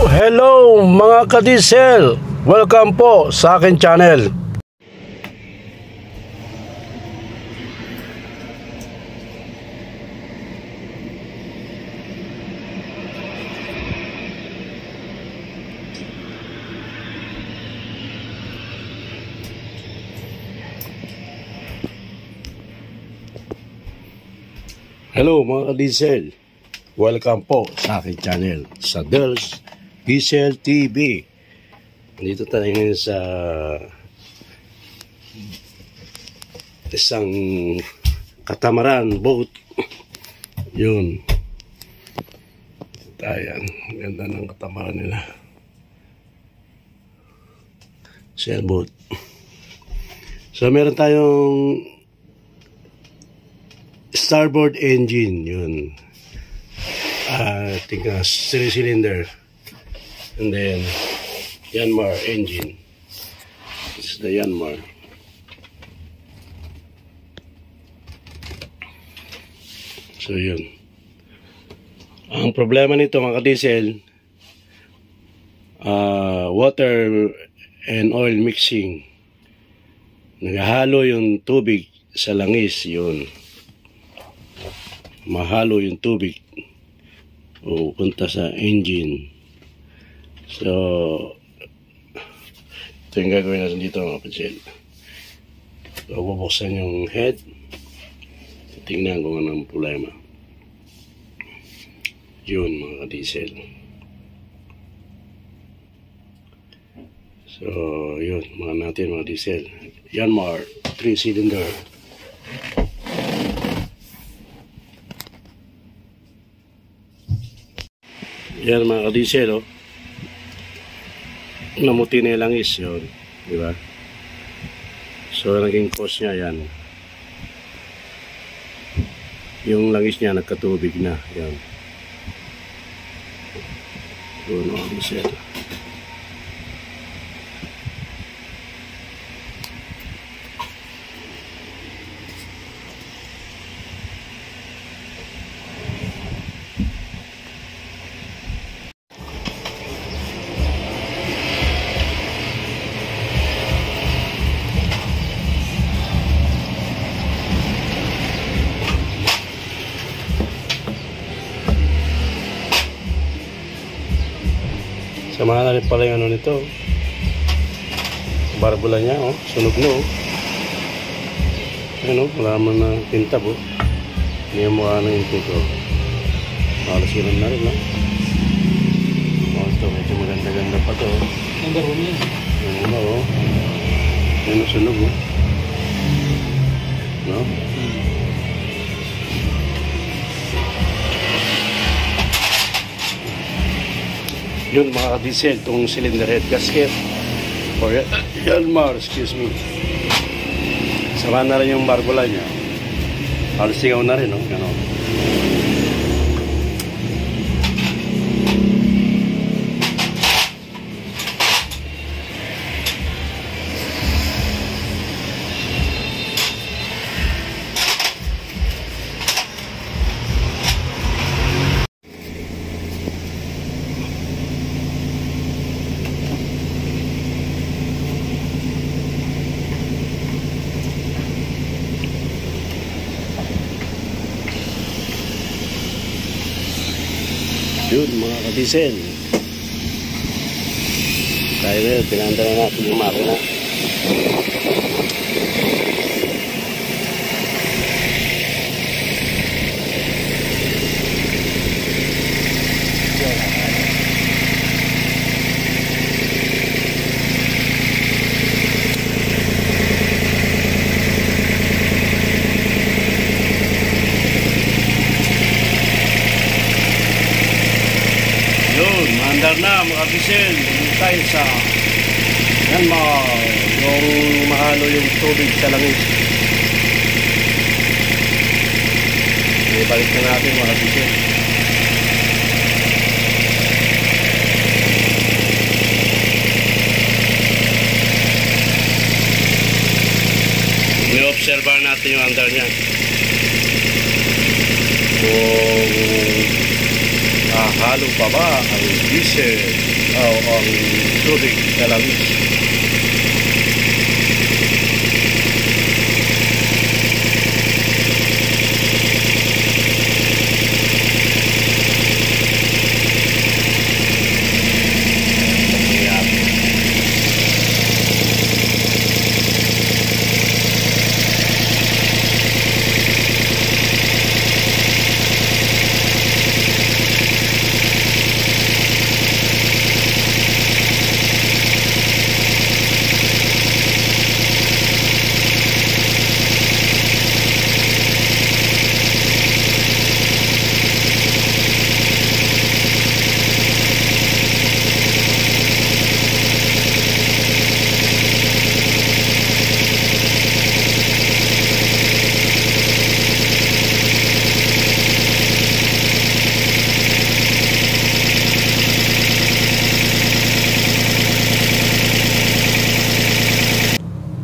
Hello mga ka-diesel! Welcome po sa akin channel. Hello mga ka-diesel! Welcome po sa akin channel, sa Dels Diesel TV. Dito tayo ngayon sa isang katamaran boat. Yun. Ayan, ganda ng katamaran nila. Sailboat. So meron tayong starboard engine, yun. I think 3-cylinder, and then Yanmar engine. This is the Yanmar. So yun. Ang problema nito mga ka-diesel, water and oil mixing. Naghahalo yung tubig sa langis, yun. Mahalo yung tubig o punta sa engine. So ito yung gagawin natin dito mga ka-diesel. So bubuksan yung head, tingnan kung anong problema. Yun mga ka-diesel. So yun mga natin mga diesel. Yanmar 3-cylinder. Yan mga ka-diesel, oh. Namuti na yung langis yun, di ba? So naging cause niya yan. Yung langis niya nagkatubig na, yan. Yun mga ka-diesel. Samahan na rin pala yung ano nito. Barbula niya, oh. Sunog na, oh. Ano, wala man na tintab, oh. Hindi yung mukha na yung tito. Malasilan na rin, no? Oh, ito, medyo maganda-ganda pa to, oh. Ang garo niya. Ano, oh. Yan ang sunog, oh. No? Yun mga ka-diesel, itong cylinder head gasket or Yanmar, excuse me. Sama na rin yung barbula niya. Halos sigaw na rin, no? Ganon. Yun mga ka-diesel, tayo ngayon pinanda na natin yung makina. Mandar na mga ka-diesel, tayo sa Yanmar, yung mahalo yung tubig sa langis. Ibalik na natin mga ka-diesel. I-observe natin yung andar niya. Kung halo pa ba ang diesel o ang tubig na langis?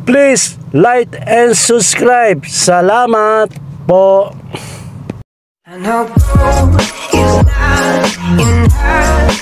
Please like and subscribe. Salamat po. I know is not enough.